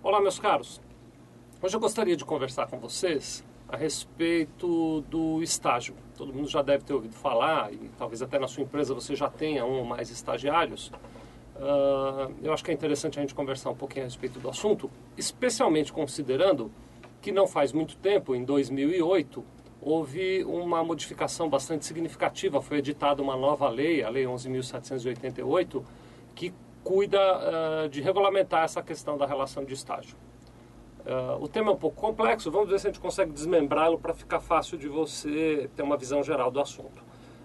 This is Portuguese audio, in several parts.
Olá, meus caros. Hoje eu gostaria de conversar com vocês a respeito do estágio. Todo mundo já deve ter ouvido falar, e talvez até na sua empresa você já tenha um ou mais estagiários. Eu acho que é interessante a gente conversar um pouquinho a respeito do assunto, especialmente considerando que não faz muito tempo, em 2008, houve uma modificação bastante significativa. Foi editada uma nova lei, a Lei 11.788, que cuida de regulamentar essa questão da relação de estágio. O tema é um pouco complexo, vamos ver se a gente consegue desmembrá-lo para ficar fácil de você ter uma visão geral do assunto.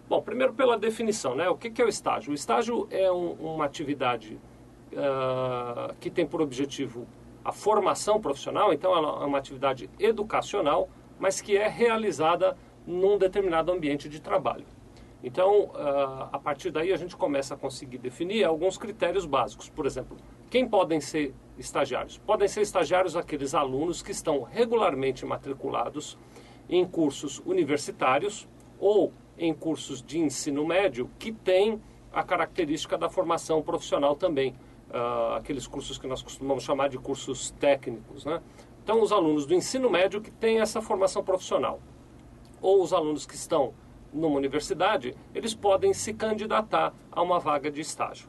Bom, primeiro pela definição, né? O que é o estágio? O estágio é uma atividade que tem por objetivo a formação profissional, então ela é uma atividade educacional, mas que é realizada num determinado ambiente de trabalho. Então, a partir daí a gente começa a conseguir definir alguns critérios básicos. Por exemplo, quem podem ser estagiários? Podem ser estagiários aqueles alunos que estão regularmente matriculados em cursos universitários ou em cursos de ensino médio que têm a característica da formação profissional também. Aqueles cursos que nós costumamos chamar de cursos técnicos, né? Então, os alunos do ensino médio que têm essa formação profissional, ou os alunos que estão numa universidade, eles podem se candidatar a uma vaga de estágio.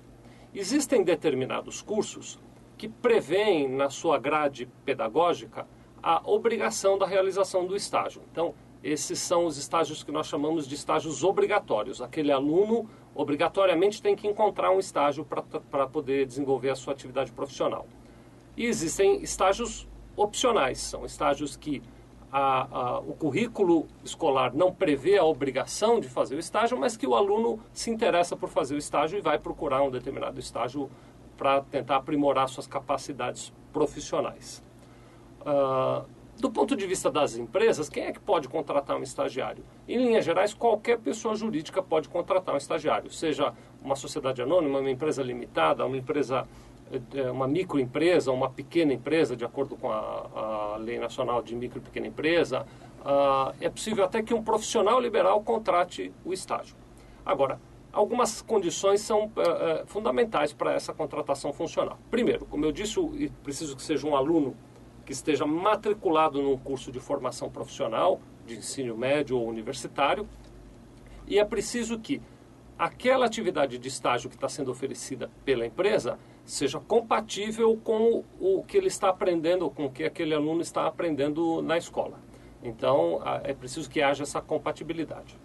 Existem determinados cursos que prevêem na sua grade pedagógica a obrigação da realização do estágio. Então, esses são os estágios que nós chamamos de estágios obrigatórios. Aquele aluno obrigatoriamente tem que encontrar um estágio para poder desenvolver a sua atividade profissional. E existem estágios opcionais, são estágios que o currículo escolar não prevê a obrigação de fazer o estágio, mas que o aluno se interessa por fazer o estágio e vai procurar um determinado estágio para tentar aprimorar suas capacidades profissionais. Do ponto de vista das empresas, quem é que pode contratar um estagiário? Em linhas gerais, qualquer pessoa jurídica pode contratar um estagiário, seja uma sociedade anônima, uma empresa limitada, uma microempresa, uma pequena empresa, de acordo com a Lei Nacional de Micro e Pequena Empresa. É possível até que um profissional liberal contrate o estágio. Agora, algumas condições são fundamentais para essa contratação funcionar. Primeiro, como eu disse, preciso que seja um aluno que esteja matriculado num curso de formação profissional, de ensino médio ou universitário, e é preciso que aquela atividade de estágio que está sendo oferecida pela empresa seja compatível com o que ele está aprendendo, com o que aquele aluno está aprendendo na escola. Então, é preciso que haja essa compatibilidade.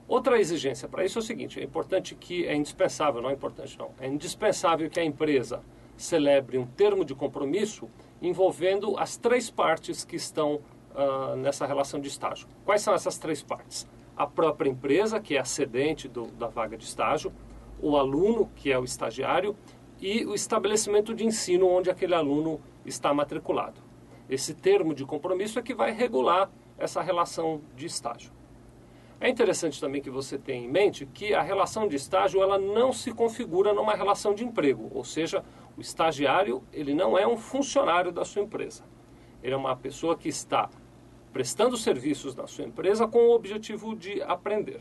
Outra exigência para isso é o seguinte: é indispensável, não é importante não, é indispensável que a empresa celebre um termo de compromisso envolvendo as três partes que estão nessa relação de estágio. Quais são essas três partes? A própria empresa, que é a cedente da vaga de estágio, o aluno, que é o estagiário, e o estabelecimento de ensino onde aquele aluno está matriculado. Esse termo de compromisso é que vai regular essa relação de estágio. É interessante também que você tenha em mente que a relação de estágio ela não se configura numa relação de emprego, ou seja, o estagiário ele não é um funcionário da sua empresa. Ele é uma pessoa que está prestando serviços na sua empresa com o objetivo de aprender.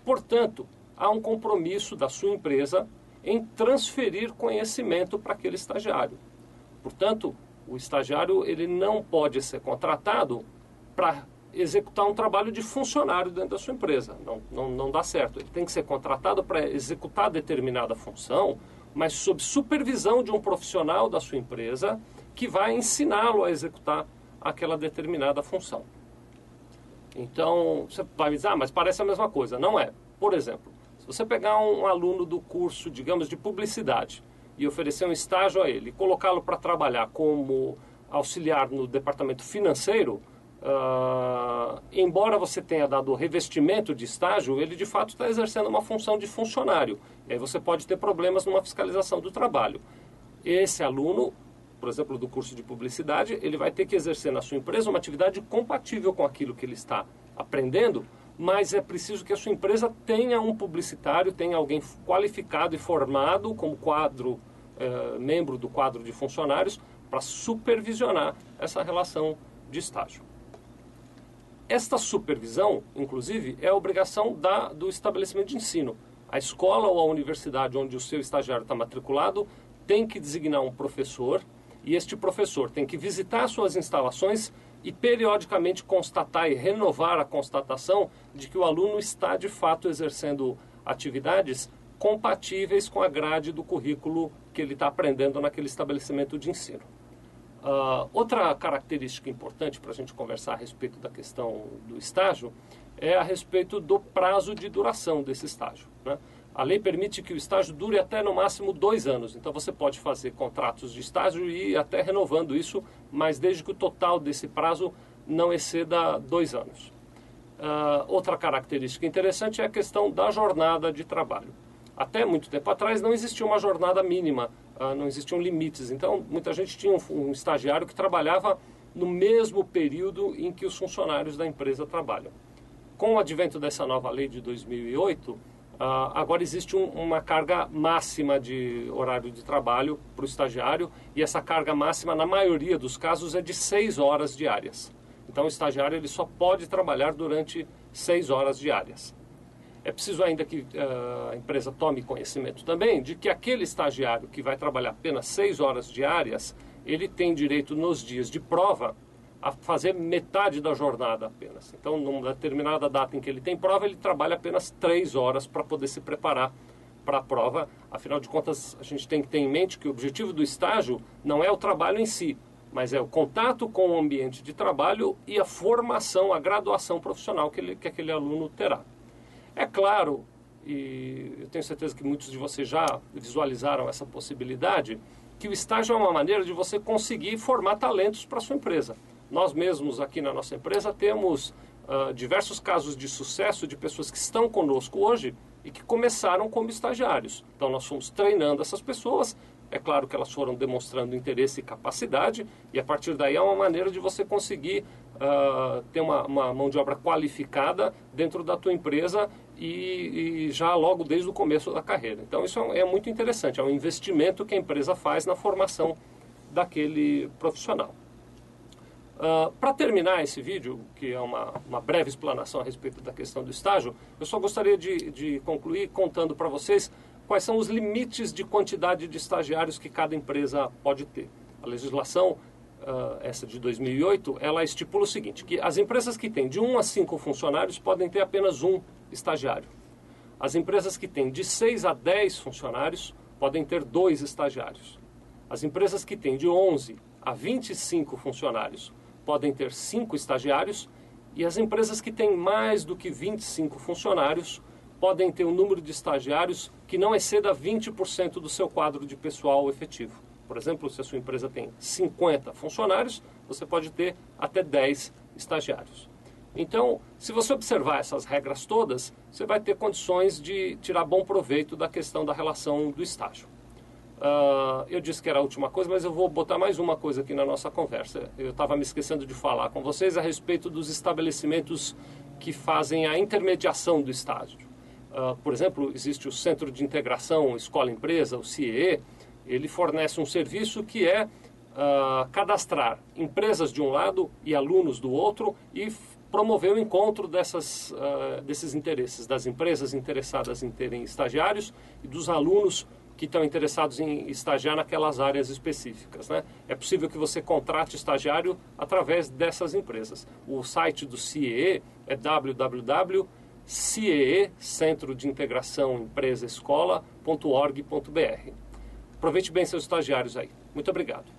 Portanto, há um compromisso da sua empresa em transferir conhecimento para aquele estagiário. Portanto, o estagiário ele não pode ser contratado para executar um trabalho de funcionário dentro da sua empresa. Não dá certo. Ele tem que ser contratado para executar determinada função, mas sob supervisão de um profissional da sua empresa que vai ensiná-lo a executar aquela determinada função. Então, você vai dizer, mas parece a mesma coisa. Não é. Por exemplo, se você pegar um aluno do curso, digamos, de publicidade e oferecer um estágio a ele e colocá-lo para trabalhar como auxiliar no departamento financeiro, embora você tenha dado o revestimento de estágio, ele de fato está exercendo uma função de funcionário. E aí você pode ter problemas numa fiscalização do trabalho. Esse aluno, por exemplo, do curso de publicidade, ele vai ter que exercer na sua empresa uma atividade compatível com aquilo que ele está aprendendo, mas é preciso que a sua empresa tenha um publicitário, tenha alguém qualificado e formado como membro do quadro de funcionários para supervisionar essa relação de estágio. Esta supervisão, inclusive, é a obrigação do estabelecimento de ensino. A escola ou a universidade onde o seu estagiário está matriculado tem que designar um professor e este professor tem que visitar suas instalações e periodicamente constatar e renovar a constatação de que o aluno está de fato exercendo atividades compatíveis com a grade do currículo que ele está aprendendo naquele estabelecimento de ensino. Outra característica importante para a gente conversar a respeito da questão do estágio é a respeito do prazo de duração desse estágio, né? A lei permite que o estágio dure até no máximo 2 anos, então você pode fazer contratos de estágio e ir até renovando isso, mas desde que o total desse prazo não exceda 2 anos. Outra característica interessante é a questão da jornada de trabalho. Até muito tempo atrás não existia uma jornada mínima, não existiam limites, então muita gente tinha um estagiário que trabalhava no mesmo período em que os funcionários da empresa trabalham. Com o advento dessa nova lei de 2008, agora existe uma carga máxima de horário de trabalho para o estagiário, e essa carga máxima, na maioria dos casos, é de 6 horas diárias. Então o estagiário ele só pode trabalhar durante 6 horas diárias. É preciso ainda que a empresa tome conhecimento também de que aquele estagiário que vai trabalhar apenas 6 horas diárias, ele tem direito nos dias de prova a fazer metade da jornada apenas. Então, numa determinada data em que ele tem prova, ele trabalha apenas 3 horas para poder se preparar para a prova. Afinal de contas, a gente tem que ter em mente que o objetivo do estágio não é o trabalho em si, mas é o contato com o ambiente de trabalho e a formação, a graduação profissional que aquele aluno terá. É claro, e eu tenho certeza que muitos de vocês já visualizaram essa possibilidade, que o estágio é uma maneira de você conseguir formar talentos para a sua empresa. Nós mesmos aqui na nossa empresa temos diversos casos de sucesso de pessoas que estão conosco hoje e que começaram como estagiários. Então nós fomos treinando essas pessoas, é claro que elas foram demonstrando interesse e capacidade, e a partir daí é uma maneira de você conseguir ter uma mão de obra qualificada dentro da tua empresa e já logo desde o começo da carreira. Então isso é muito interessante, é um investimento que a empresa faz na formação daquele profissional. Para terminar esse vídeo, que é uma breve explanação a respeito da questão do estágio, eu só gostaria de concluir contando para vocês quais são os limites de quantidade de estagiários que cada empresa pode ter. A legislação, essa de 2008, ela estipula o seguinte, que as empresas que têm de 1 a 5 funcionários podem ter apenas 1 estagiário. As empresas que têm de 6 a 10 funcionários podem ter 2 estagiários. As empresas que têm de 11 a 25 funcionários podem ter 5 estagiários, e as empresas que têm mais do que 25 funcionários podem ter um número de estagiários que não exceda 20% do seu quadro de pessoal efetivo. Por exemplo, se a sua empresa tem 50 funcionários, você pode ter até 10 estagiários. Então, se você observar essas regras todas, você vai ter condições de tirar bom proveito da questão da relação do estágio. Eu disse que era a última coisa, mas eu vou botar mais uma coisa aqui na nossa conversa. Eu estava me esquecendo de falar com vocês a respeito dos estabelecimentos que fazem a intermediação do estágio. Por exemplo, existe o Centro de Integração Escola-Empresa, o CIEE. Ele fornece um serviço que é cadastrar empresas de um lado e alunos do outro e promover o encontro desses interesses, das empresas interessadas em terem estagiários e dos alunos que estão interessados em estagiar naquelas áreas específicas, né? É possível que você contrate estagiário através dessas empresas. O site do CIEE é www.ciee, Centro de Integração Empresa Escola.org.br. Aproveite bem seus estagiários aí. Muito obrigado.